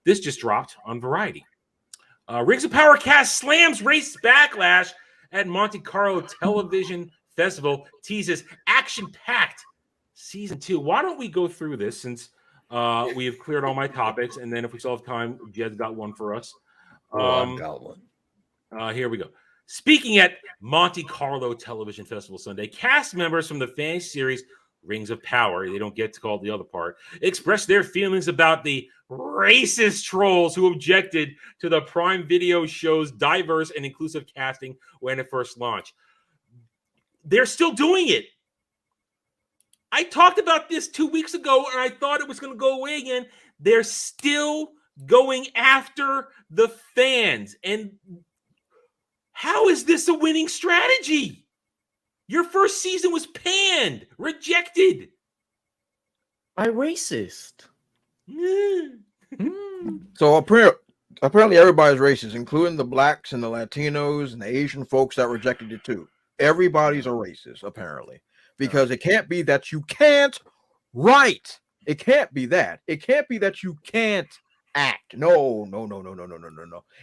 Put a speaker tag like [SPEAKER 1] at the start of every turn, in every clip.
[SPEAKER 1] This just dropped on Variety. Rings of Power cast slams race backlash at Monte Carlo Television Festival, teases action-packed season 2. Why don't we go through this since we have cleared all my topics, and then if we still have time, Jed's got one for us.
[SPEAKER 2] I've got one.
[SPEAKER 1] Here we go. Speaking at Monte Carlo Television Festival Sunday, cast members from the fantasy series Rings of Power, they don't get to call the other part, expressed their feelings about the racist trolls who objected to the Prime Video show's diverse and inclusive casting when it first launched. They're still doing it. I talked about this 2 weeks ago, and I thought it was going to go away again. They're still going after the fans. And how is this a winning strategy? Your first season was panned, rejected.
[SPEAKER 3] By racist.
[SPEAKER 2] So apparently everybody's racist, including the blacks and the Latinos and the Asian folks that rejected it too. Everybody's a racist, apparently. Because it can't be that you can't write. It can't be that. It can't be that you can't act. No.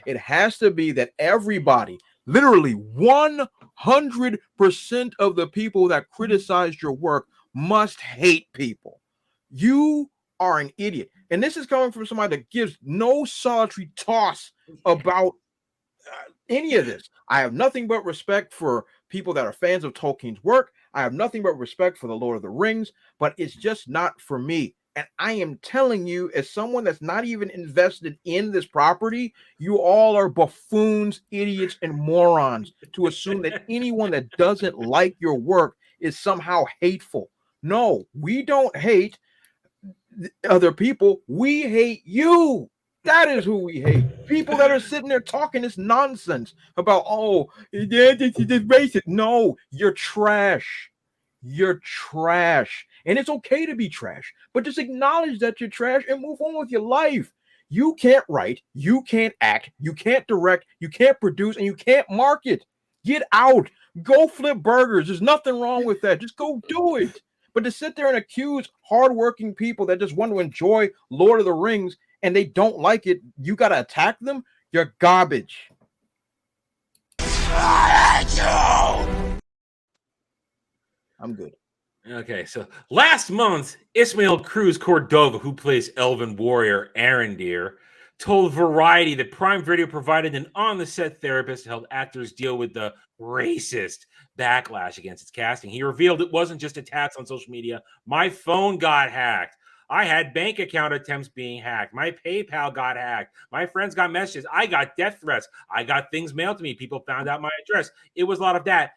[SPEAKER 2] It has to be that everybody, literally 100% of the people that criticized your work must hate people. You are an idiot. And this is coming from somebody that gives no solitary toss about any of this. I have nothing but respect for people that are fans of Tolkien's work. I have nothing but respect for the Lord of the Rings, but it's just not for me. And I am telling you, as someone that's not even invested in this property, you all are buffoons, idiots, and morons to assume that anyone that doesn't like your work is somehow hateful. No, we don't hate other people. We hate you. That is who we hate. People that are sitting there talking this nonsense about, oh, this is racist. No, you're trash. You're trash. And it's okay to be trash, but just acknowledge that you're trash and move on with your life. You can't write, you can't act, you can't direct, you can't produce, and you can't market. Get out. Go flip burgers. There's nothing wrong with that. Just go do it. But to sit there and accuse hardworking people that just want to enjoy Lord of the Rings and they don't like it, you got to attack them? You're garbage. I'm good.
[SPEAKER 1] Okay, so last month, Ismael Cruz Cordova, who plays Elven Warrior Arondir, told Variety that Prime Video provided an on-the-set therapist to help actors deal with the racist backlash against its casting. He revealed it wasn't just attacks on social media. My phone got hacked. I had bank account attempts being hacked. My PayPal got hacked. My friends got messages. I got death threats. I got things mailed to me. People found out my address. It was a lot of that.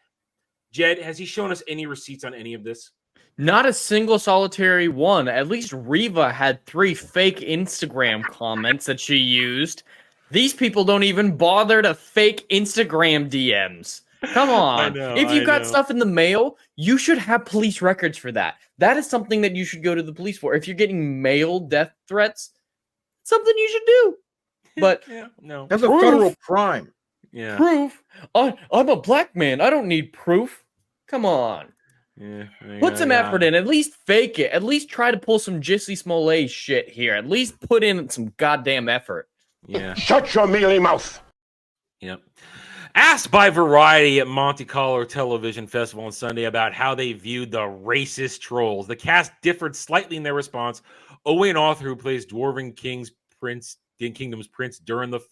[SPEAKER 1] Jed, has he shown us any receipts on any of this?
[SPEAKER 3] Not a single solitary one. At least Reva had 3 fake Instagram comments that she used. These people don't even bother to fake Instagram DMs. Come on. If you got stuff in the mail, you should have police records for that. That is something that you should go to the police for. If you're getting mail death threats, something you should do. But
[SPEAKER 1] no,
[SPEAKER 2] that's a federal crime.
[SPEAKER 1] Yeah.
[SPEAKER 3] Proof? I'm a black man. I don't need proof. Come on.
[SPEAKER 1] Yeah,
[SPEAKER 3] Put some effort in. At least fake it. At least try to pull some Jussie Smollett shit here. At least put in some goddamn effort.
[SPEAKER 1] Yeah.
[SPEAKER 4] Shut your mealy mouth.
[SPEAKER 1] Yep. Asked by Variety at Monte Carlo Television Festival on Sunday about how they viewed the racist trolls, the cast differed slightly in their response. Owain Arthur, who plays Dwarven Kingdom's Prince Durin IV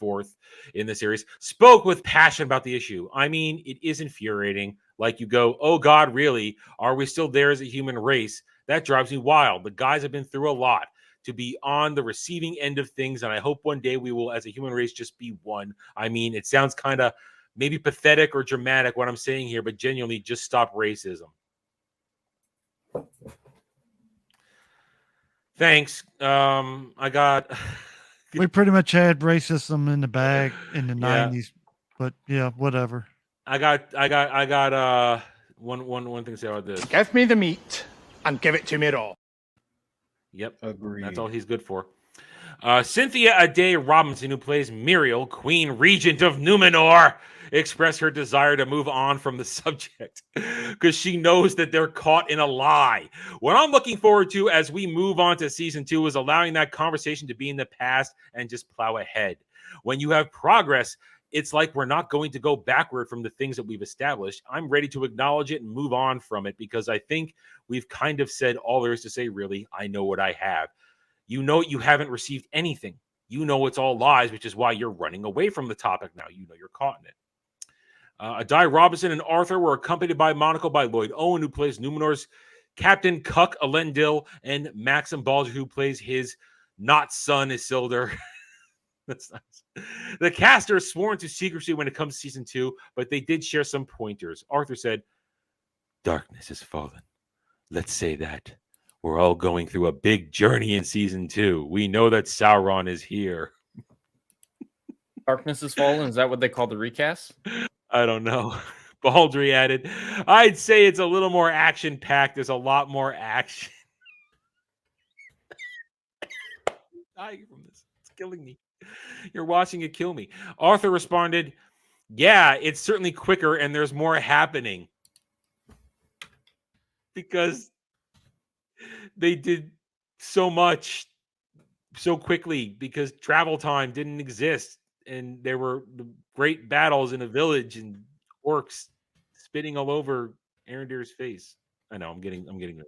[SPEAKER 1] in the series, spoke with passion about the issue. I mean, it is infuriating. Like you go, oh God, really? Are we still there as a human race? That drives me wild. The guys have been through a lot to be on the receiving end of things, and I hope one day we will, as a human race, just be one. I mean, it sounds kind of maybe pathetic or dramatic what I'm saying here, but genuinely, just stop racism. Thanks. I got...
[SPEAKER 5] We pretty much had racism in the bag in the 90s, but yeah, whatever.
[SPEAKER 1] I got one thing to say about this.
[SPEAKER 4] Give me the meat and give it to me raw.
[SPEAKER 1] Yep.
[SPEAKER 2] Agreed.
[SPEAKER 1] That's all he's good for. Cynthia Adair Robinson, who plays Muriel, Queen Regent of Numenor, express her desire to move on from the subject because she knows that they're caught in a lie. What I'm looking forward to as we move on to season 2 is allowing that conversation to be in the past and just plow ahead. When you have progress, it's like we're not going to go backward from the things that we've established. I'm ready to acknowledge it and move on from it because I think we've kind of said all there is to say, really. I know what I have. You know you haven't received anything. You know it's all lies, which is why you're running away from the topic now. You know you're caught in it. Adai Robinson and Arthur were accompanied by Monaco by Lloyd Owen, who plays Numenor's Captain Cuck Elendil, and Maxim Balger, who plays his not son Isildur. That's nice. The cast are sworn to secrecy when it comes to season 2, but they did share some pointers. Arthur said, "Darkness has fallen. Let's say that. We're all going through a big journey in season 2. We know that Sauron is here."
[SPEAKER 3] Darkness has fallen. Is that what they call the recast?
[SPEAKER 1] I don't know. Baldry added, "I'd say it's a little more action-packed. There's a lot more action." I'm dying from this. It's killing me. You're watching it kill me. Arthur responded, "Yeah, it's certainly quicker and there's more happening." Because they did so much so quickly because travel time didn't exist and there were great battles in a village and orcs spitting all over Arendir's face. I know I'm getting it.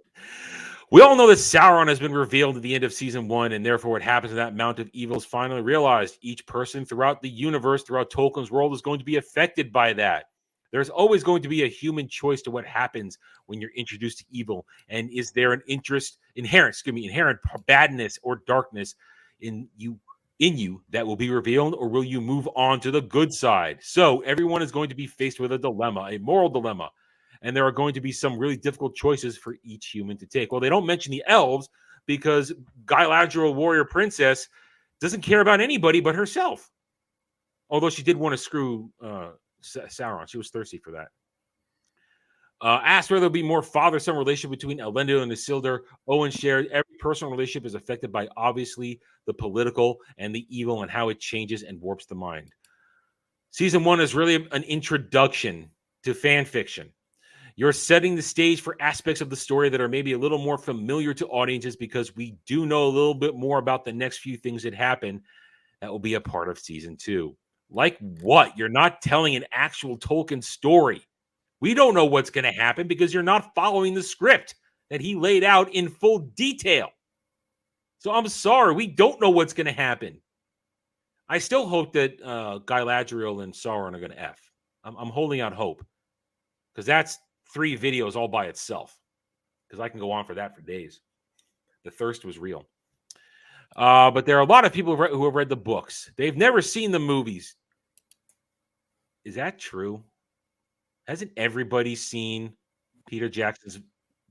[SPEAKER 1] We all know that Sauron has been revealed at the end of season 1, and therefore what happens in that Mount of Evil is finally realized. Each person throughout the universe, throughout Tolkien's world, is going to be affected by that. There's always going to be a human choice to what happens when you're introduced to evil. And is there an inherent badness or darkness in you that will be revealed, or will you move on to the good side? So everyone is going to be faced with a dilemma, a moral dilemma. And there are going to be some really difficult choices for each human to take. Well, they don't mention the elves because Galadriel, warrior princess, doesn't care about anybody but herself. Although she did want to screw Sauron. She was thirsty for that. Asked whether there'll be more father-son relationship between Elendil and Isildur, Owen shared every personal relationship is affected by obviously the political and the evil and how it changes and warps the mind. Season 1 is really an introduction to fan fiction. You're setting the stage for aspects of the story that are maybe a little more familiar to audiences because we do know a little bit more about the next few things that happen that will be a part of season 2. Like what? You're not telling an actual Tolkien story. We don't know what's going to happen because you're not following the script that he laid out in full detail. So I'm sorry, we don't know what's going to happen. I still hope that Galadriel and Sauron are going to F. I'm holding out hope because that's 3 videos all by itself, because I can go on for that for days. The thirst was real. But there are a lot of people who have read the books. They've never seen the movies. Is that true? Hasn't everybody seen Peter Jackson's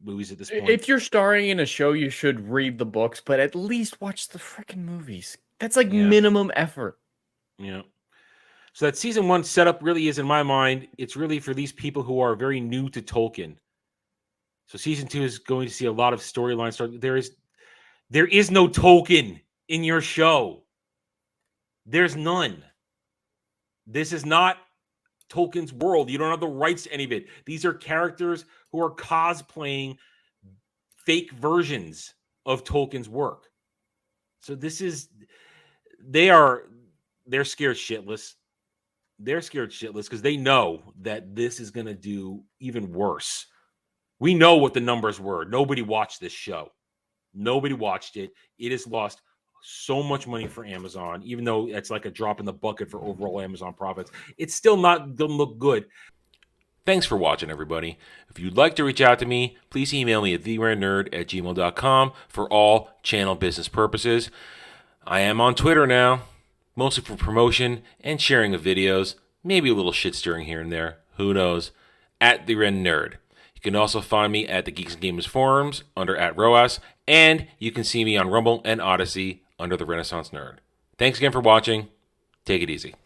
[SPEAKER 1] movies at this point?
[SPEAKER 3] If you're starring in a show, you should read the books, but at least watch the freaking movies. That's like minimum effort.
[SPEAKER 1] Yeah. So that season 1 setup really is, in my mind, it's really for these people who are very new to Tolkien. So season 2 is going to see a lot of storylines. There is no Tolkien in your show. There's none. This is not Tolkien's world. You don't have the rights to any of it. These are characters who are cosplaying fake versions of Tolkien's work. So they're scared shitless. They're scared shitless because they know that this is going to do even worse. We know what the numbers were. Nobody watched this show. Nobody watched it. It has lost so much money for Amazon, even though it's like a drop in the bucket for overall Amazon profits. It's still doesn't look good. Thanks for watching, everybody. If you'd like to reach out to me, please email me at theranernerd@gmail.com for all channel business purposes. I am on Twitter now, mostly for promotion and sharing of videos, maybe a little shit stirring here and there, who knows, @TheRenNerd. You can also find me at the Geeks and Gamers forums under @ROAS, and you can see me on Rumble and Odyssey under the Renaissance Nerd. Thanks again for watching. Take it easy.